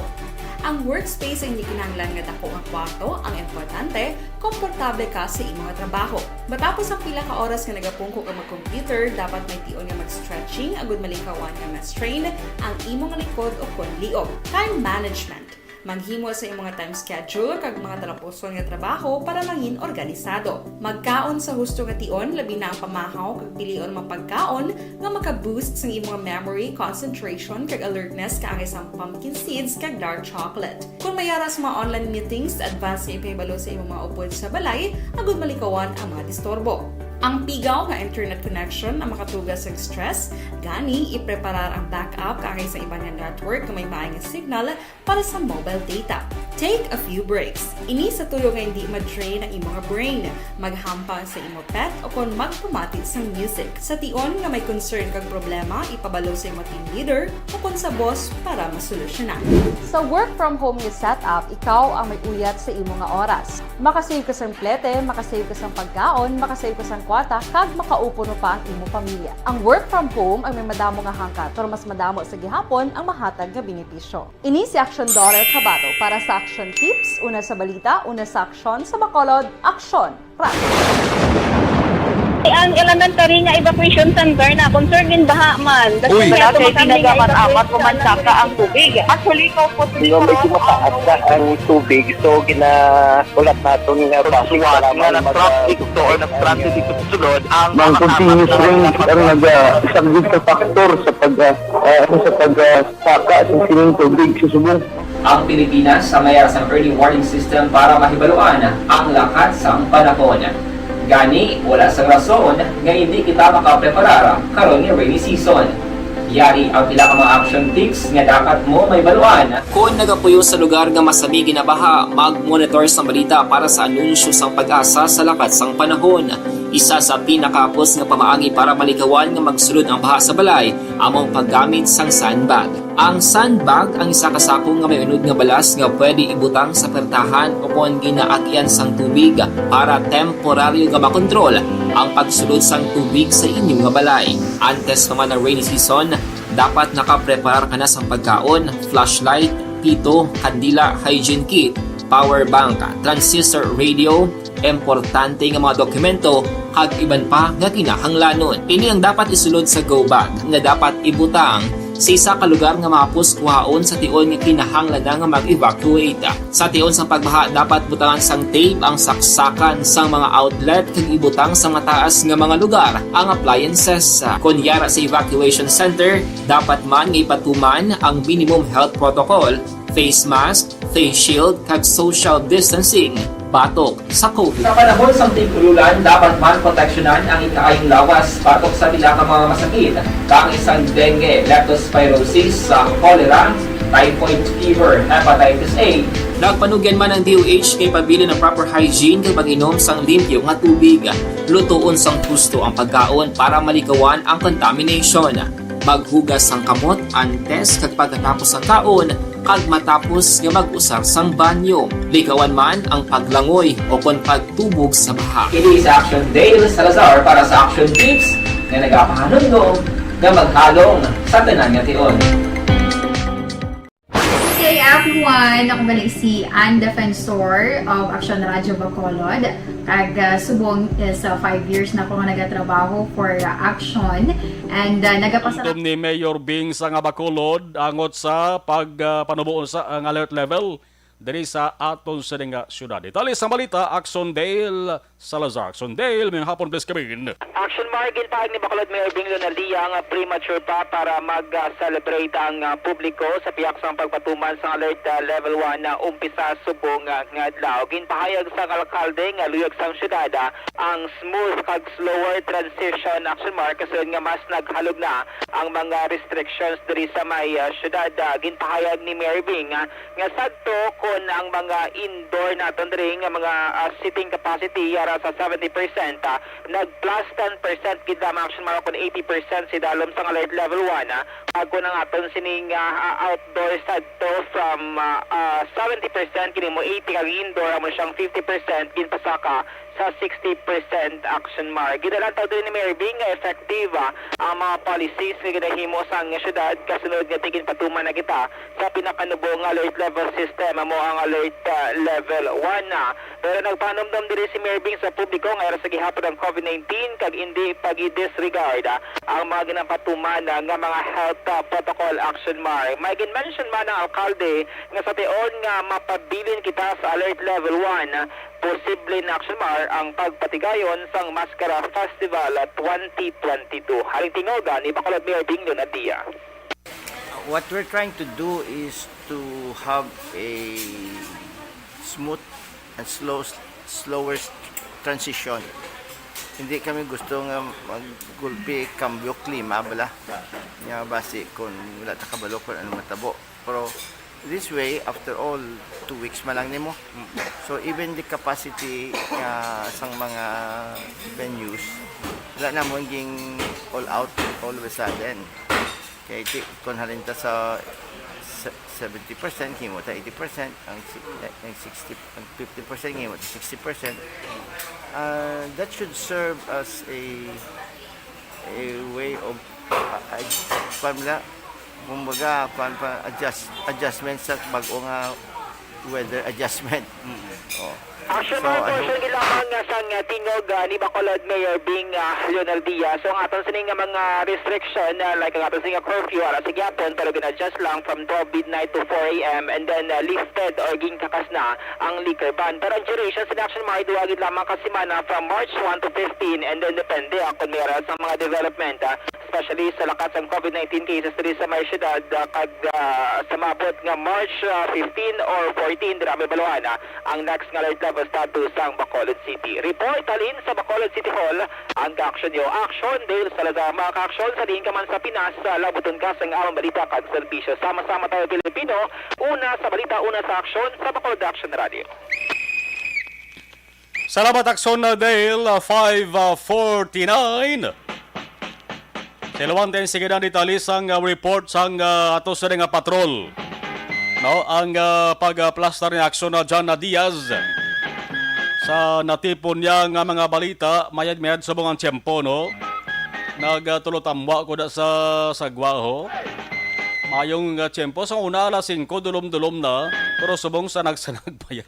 Ang workspace ay hindi kinahanglan nga dako nga kwarto, ang importante, komportable ka sa imong trabaho. Matapos ang pila ka oras nga nagapungko ka mag-computer, dapat may tion nga mag-stretching agud malikawan nga ma-strain ang imong likod o kon liog. Time management. Maghimo sa imong time schedule kag mga talapuson nga trabaho para mangin organisado. Magkaon sa husto nga tion, labi na ang pamahaw kag pilion mapagkaon nga maka-boost sa imong memory, concentration kag alertness kaangay sa pumpkin seeds kag dark chocolate. Kung mayara sa mga online meetings, advance sa ipahibalo sa imong mga upod sa balay, agud malikawan ang mga disturbo. Ang pigaw nga internet connection ang makatugas sa stress, gani ipreparar ang backup kaangay sa ibang nga network nga may maayong signal para sa mobile data. Take a few breaks. Ini sa tuyo nga hindi ma-drain ang imong brain, maghampang sa imong pet o kon magpumati sa music. Sa tion nga may concern kag problema, ipabalo sa imong team leader o kon sa boss para masolusyonan. Sa work from home nga setup, ikaw ang may uyat sa imong nga oras. Makasave ka sa plete, makasave ka sa pagkaon, makasave ka sa kwarta, kag makaupo no pa ang imong pamilya. Ang work from home ay may madamo nga hangkat, pero mas madamo sa gihapon ang mahatag nga benepisyo. Ini si Action Dorel Cabato para sa Action Tips, una sa balita, una sa aksyon sa Bacolod, Aksyon Radyo. Ang elementary nga evacuation center na concern din baha man. Uy. Wala Kaya tinagamat-amat kumansaka ang tubig. Actually, ikaw po Di ba medyo mataas na ang tubig, so ulat natin nga pasuwat nga nag-traffic to or nag-traffic dito sa sulod ang Mang continuous rin ang nag-subject sa factor sa pagsaka sa sining tubig sa subong. Ang Pilipinas sa mayroon sa early warning system para mahibaluan ang lakat sa panahon. Gani, wala sa rason nga hindi kita makapreparar karon ni rainy season. Yari ang pila ka mga action tips nga dapat mo may baluan. Kung nagapuyo sa lugar nga masabi ginabaha, mag-monitor sa balita para sa anunsyo sang pag-asa sa lakat sang panahon. Isa sa pinakapos nga pamaagi para maligawan nga magsulod ang baha sa balay, among paggamit sang sandbag. Ang sandbag ang isa kasakong nga may unod nga balas nga pwede ibutang sa pertahan upon ginaagyan sang tubig para temporaryo nga makontrol ang pagsulod sang tubig sa inyong nga balay. Antes naman ng rainy season, dapat nakapreparar ka na sang pagkaon, flashlight, pito, kandila, hygiene kit, power bank, transistor radio, importante nga mga dokumento kag iban pa nga kinahanglanon. Ini ang dapat isulod sa go bag nga dapat ibutang sa isa ka lugar nga mapos kuhaon sa tion nga kinahanglan nga mag-evacuate. Sa tion sang pagbaha dapat butangan sang tape ang saksakan sang mga outlet kag ibutang sa mataas nga mga lugar ang appliances. Kunyara sa evacuation center, dapat man nga ipatuman ang minimum health protocol, face mask, face shield kag social distancing batok sa COVID. Sa panahon sa tigululan, dapat man proteksyonan ang ikaayong lawas batok sa bila ka mga masakit, kang isang dengue, leptospirosis, cholera, typhoid fever, hepatitis A. Nagpanugyan man ang DOH kay pabili ng proper hygiene kay pag-inom sang limpyo nga tubig. Lutuon sang gusto ang pagkaon para malikawan ang contamination. Maghugas sang kamot antes kag pagkatapos ang kaon kag matapos nga mag-usar sang banyo. Likawan man ang paglangoy o kon pagtubog sa baha. Kini sa Action Dale Salazar para sa Action Tips nga nagapahanundong nga maghalong sa tanan nga tion. Hey everyone! Ako balik si Ann Defensor of Action Radio Bacolod. Kag subong is 5 years na ako nga nagatrabaho for Action and nagapasa Tum ni Mayor Bing sa nga Bacolod angot sa pagpanubuon sa ang alert level diri sa aton sa nga syudad. Itali sa balita, Action Dale Salazar. Action Dale, may hapon please kabin. Action Margin pahag ni Bacolod Mayor Bing Leonardia ang premature pa para mag-celebrate ang publiko sa piyak sang pagpatuman sa alert level 1 na umpisa subong nga adlaw. Ginpahayag sa alkalde nga luyag sang syudad ang smooth kag slower transition Action Mark kasi nga mas naghalog na ang mga restrictions diri sa may syudad. Ginpahayag ni Mayor Bing nga sadto kon ang mga indoor naton diri nga mga seating capacity yara sa 70%, nag-plus 10% gid ang Action Mark kon 80% si dalom sa alert level 1 bago nang aton sining outdoor sadto from 70% kini mo 80 kag indoor amo siyang 50% ginpasaka sa 60% Action Mark. Gidalantaw din ni Mayor Bing nga effective ang mga policies nga ginahimo sa nga syudad kasunod nga tigin patuman na kita sa pinakanubong alert level system amo ang alert level 1 pero nagpanomdom diri si Mayor Bing sa publiko nga sa gihapon ang COVID-19 kag hindi pag-disregard ang mga ginapatuman nga mga health protocol Action Mark. May gin-mention man ang alkalde nga sa tion nga mapabilin kita sa alert level 1 posible na Action Mar ang pagpatigayon sang Mascara Festival 2022. Haring tingoga ni Bacolod Mayor Bing Leonardia. What we're trying to do is to have a smooth and slower transition. Hindi kami gusto nga maggulpi cambio klima bala. Nga base kung wala ta kabalo kung ano matabo. Pero this way, after all, 2 weeks man lang nimo. So even the capacity sang mga venues, wala na mo hinging all out all of a sudden. Kaya kung halinta sa 70%, himo ta 80%, ang 60, ang 50% himo ta 60%. That should serve as a way of kumbaga adjustment sa bago nga weather adjustment. Action So, mga I portion lamang sang tingog ni Bacolod Mayor Bing Leonel Diaz. So ang aton sining mga restriction like ang aton sining curfew ara sa gyapon pero gina-adjust lang from 12 midnight to 4 a.m. and then lifted or ginkakas na ang liquor ban. Pero ang duration sa action mga iduwagid lamang kasimana from March 1 to 15 and then depende kung meron sa mga development especially sa lakas ng COVID-19 cases diri sa may syudad kag sa mabot nga March 15 or 14 dira may baluhan ang next nga alert level status sang Bacolod City. Report alin sa Bacolod City Hall ang ka-action nyo. Action Dale Salazar, mga ka-action sa diin ka man sa Pinas, labuton ka sa amang balita kag serbisyo. Sama-sama tayo Pilipino, una sa balita, una sa aksyon sa Bacolod Action Radio. Salamat Action Dale, 5:49. Silawan din sige na detalis ang report sang ato sa nga patrol. No, ang pagplaster ni Action na John Diaz sa natipon niya nga mga balita mayad-mayad sa bungang tiyempo, no? Nagtulotamba ko da sa sagwaho. Mayong tiyempo sa una alas 5 dulom-dulom na pero subong sa nagsanag pa ya.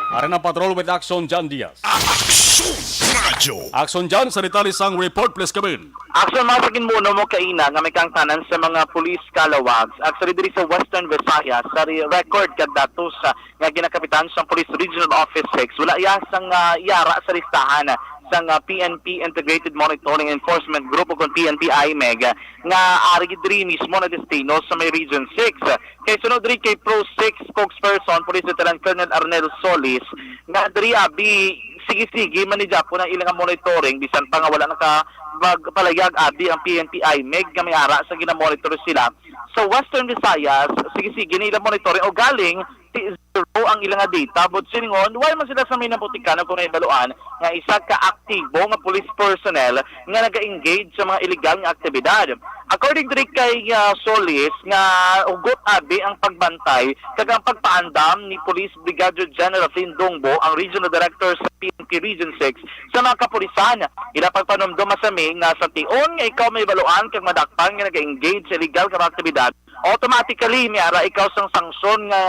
Para ng patrol with Action John Diaz. Action Radio. Action John, sa detalis ang report, please come in. Action mga sagin muna mo kaina nga may kang tanan sa mga police kalawags. Actually diri sa Western Visayas sa record kag datos nga ginakapitan sa Police Regional Office 6 wala sang yara sa listahan sang PNP Integrated Monitoring Enforcement Group o kung PNP IMEG nga ari diri mismo na destino sa may Region 6. Kay sunod diri kay Pro 6 spokesperson Police Lieutenant Colonel Arnel Solis nga diri abi sige manidya po ng ilang monitoring bisan pa nga wala naka magpalayag abi ang PNP IMEG nga may ara sa ginamonitor sila sa Western Visayas. Sige nila monitoring o galing zero ang ilang data but siningon why man sila sa may naputikan kung naibaluan nga isa ka aktibo nga police personnel nga naga-engage sa mga illegal nga aktibidad. According to kay Solis nga ugot abi ang pagbantay kag ang pagpaandam ni Police Brigadier General Flynn Dongbo ang Regional Director sa PNP Region 6 sa mga kapulisan. Ila pagpanumdum sa may nga sa tion nga ikaw may baluan kag madakpan nga naga-engage sa illegal nga aktibidad automatically may ara ikaw sang sanksyon nga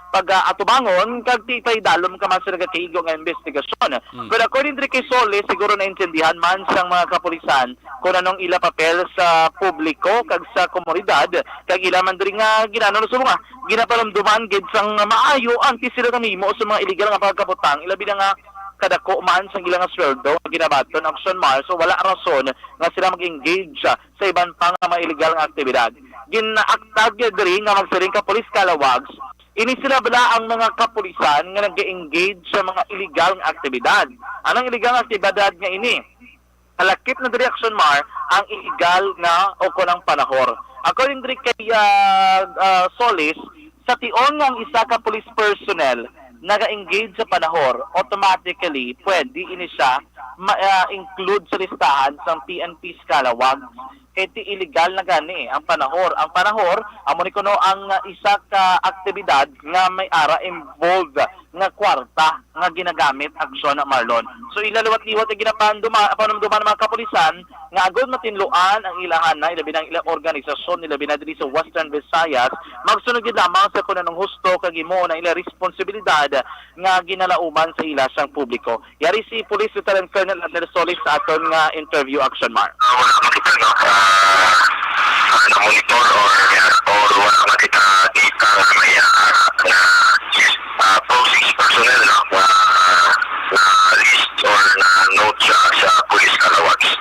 pag-atubangon kag di pay dalom ka man sa nagatigo nga investigasyon. But according to kay Solis siguro naintindihan man sang mga kapulisan kung anong ila papel sa publiko kag sa komunidad kag ila man diri nga ginano so nga ginapalamduman gid sang maayo anti sila kamimo sa mga illegal nga pagkaputang ilabi na nga kadako man sa ilang sweldo ginabaton Action Mar so wala rason nga sila mag-engage sa iban pang mga illegal nga aktibidad. Ginaaktag diri nga magsiring ka police kalawags ini sila bala ang mga kapulisan nga nag-engage sa mga illegal nga aktibidad. Anong illegal nga aktibidad nga ini? Kalakip na diri Action Mar ang illegal nga o kunang panahor. According diri kay Solis sa tion nga ang isa ka police personnel naga-engage sa panahor, automatically pwede ini siya ma-include sa listahan sa PNP Scalawag. Kaya illegal na gani ang panahor. Ang panahor, amo ni kuno ang isa ka aktibidad nga may ara involved nga kwarta nga ginagamit aksyon na Marlon. So ilaliwat-liwat ang ginapanumduman ng mga kapulisan nga agod matinluan ang ilahan na ilabi ng ilang organisasyon nila binadiri sa Western Visayas magsunod gid lamang sa kunanong husto kag imo na ilang responsibilidad nga ginalauman sa ila sang publiko. Yari si Police Lieutenant Colonel Arnel Solis sa aton nga interview Action Mar. Wala makita na monitor or wala makita data na may Pro-6 personnel na list or na note sa police kalawags.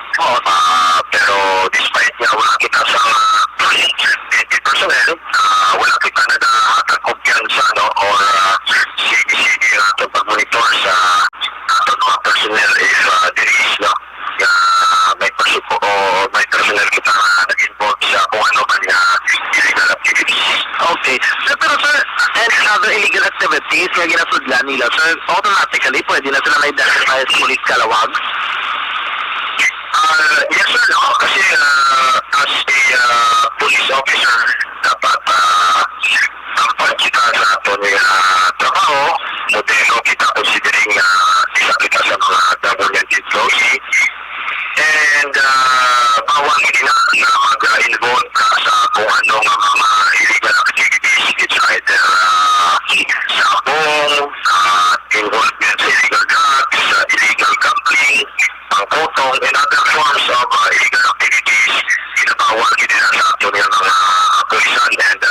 Pero despite nga wala kita sa personnel, wala kita nagkakagkumpiyansa or sige ito pag-monitor sa mga personnel if there is may pasuko o may personnel kita nag-involve sa kung ano man nga illegal activities. Okay. Pero sir, any other illegal activities na ginasudlan nila, sir, automatically pwede na sila na-identify as police kalawag? Yes sir, no? Kasi as a police officer, dapat tampan kita sa aton trabaho, modelo kita considering isa kita sa mga government employee, and bawal nila na mag-involve ka sa kung ano nga mga illegal activities. It's either sabo and other forms of illegal activities, ginabawal gid nila sa ato niya mga pulisan and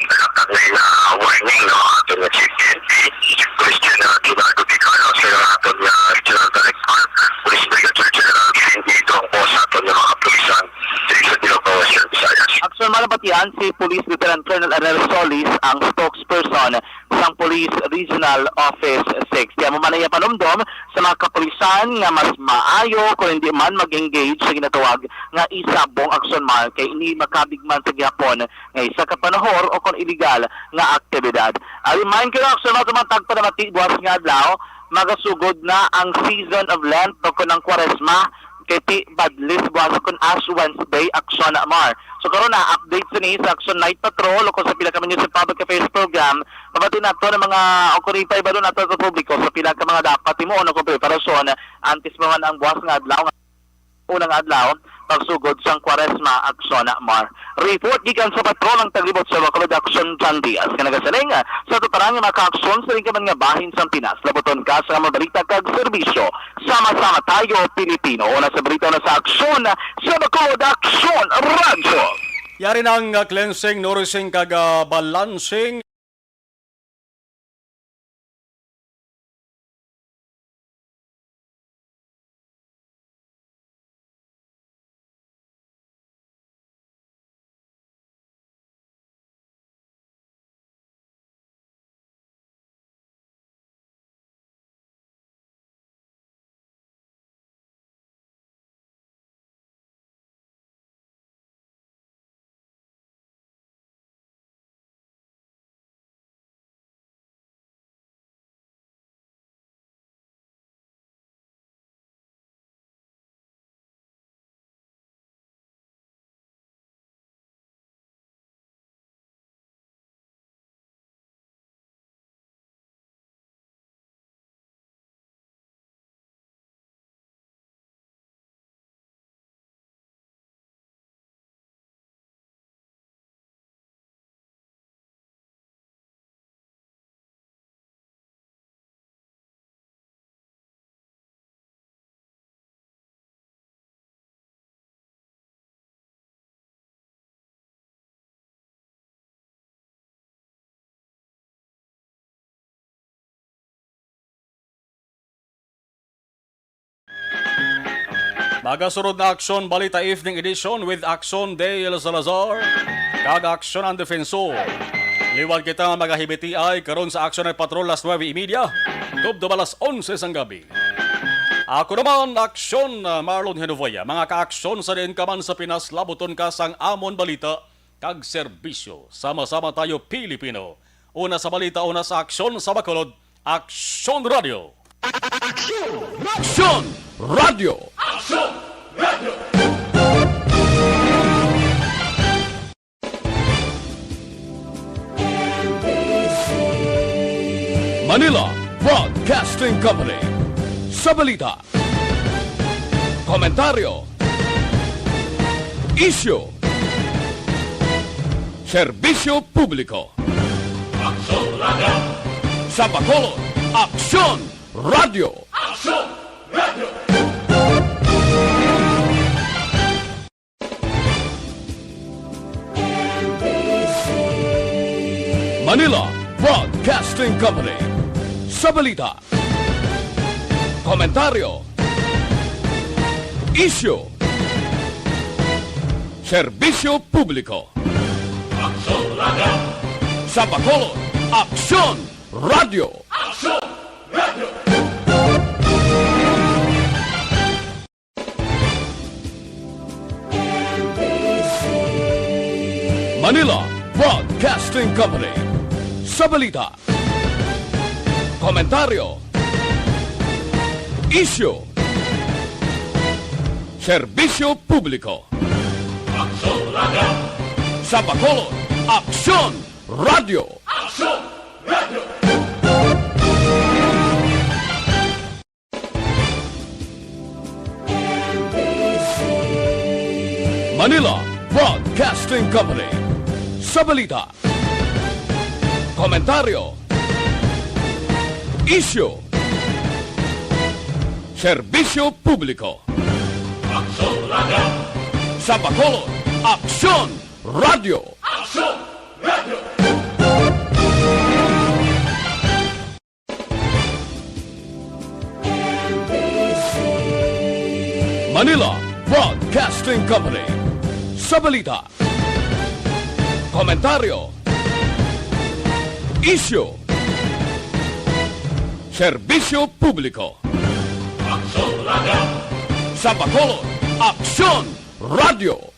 nakatag na warning no ato niya Chief PNP, Christian Leonardo Picano, sa ato niya Regional Director, Police Brigadier General dito ang po sa ato niya mga pulisan sa Diloco, Western Visayas. Aksyon malabatian si Police Lieutenant Colonel Arnel Solis ang spokesperson ng Police Regional Office 6. Kaya mamanaya panumdom sa mga kapulisan nga mas maayo kung hindi man mag-engage sa ginatawag nga isabong aksyon man kay ini makabigman sa gihapon nga isa ka panahor o kon illegal nga aktibidad. Remind kayo aksyon mga tumatag pa na matibwas nga adlaw, magasugod na ang season of Lent o kon ang Kwaresma kay ti Badlis buwas kon Ash Wednesday aksyon na mar. So karon na update sa Action Night Patrol o kung sa pila ka mga sa public affairs program, mabati nato ng mga okuripay ba doon nato sa publiko sa pila ka mga dapat imo ko preparasyon antes man ang buwas nga adlaw unang adlaw pagsugod sang Kwaresma aksyon na mar. Report gikan sa patrol ang taglibot sa Bacolod Action John Diaz kanagasaling sa tutarang nga maka-aksyon sa ring man nga bahin sang Pinas laboton ka sa mga balita kag serbisyo. Sama-sama tayo Pilipino. Una sa balita na sa aksyon sa Bacolod Action Radio. Yari ng cleansing, nourishing kag balancing. Magasunod na Aksyon Balita Evening Edition with Aksyon Dale Salazar kag Aksyon ang Defensor. Liwag kita magahibiti ay karon sa Aksyon ay Patrol las 9:30 tubdo balas 11 sang gabi. Ako naman Aksyon Marlon Henovaya. Mga ka-aksyon sa din ka man sa Pinas labuton ka sang amon balita kag serbisyo. Sama-sama tayo Pilipino. Una sa balita, una sa Aksyon sa Bacolod, Aksyon Radio. Action Radio. Manila Broadcasting Company. Sa balita, komentaryo, isyu, serbisyo publiko. Aksyon Radio. Sa Bacolod, Aksyon Radio. Aksyon Radio. Manila Broadcasting Company. Sa balita, komentaryo, isyu, serbisyo publiko. Aksyon Radio. Sa Bacolod, Aksyon Radio. Aksyon Radio. Manila Broadcasting Company. Sa balita, komentaryo, isyu, serbisyo publiko. Aksyon Radio. Sa Bacolod, Aksyon Radio. Aksyon Radio. Manila Broadcasting Company. Sa balita, komentaryo, isyu, serbisyo publiko. Sa Bacolod, Aksyon Radio! Manila Broadcasting Company. Sa balita, komentaryo, isyu, serbisyo publiko. Sa Bacolod, Aksyon Radio!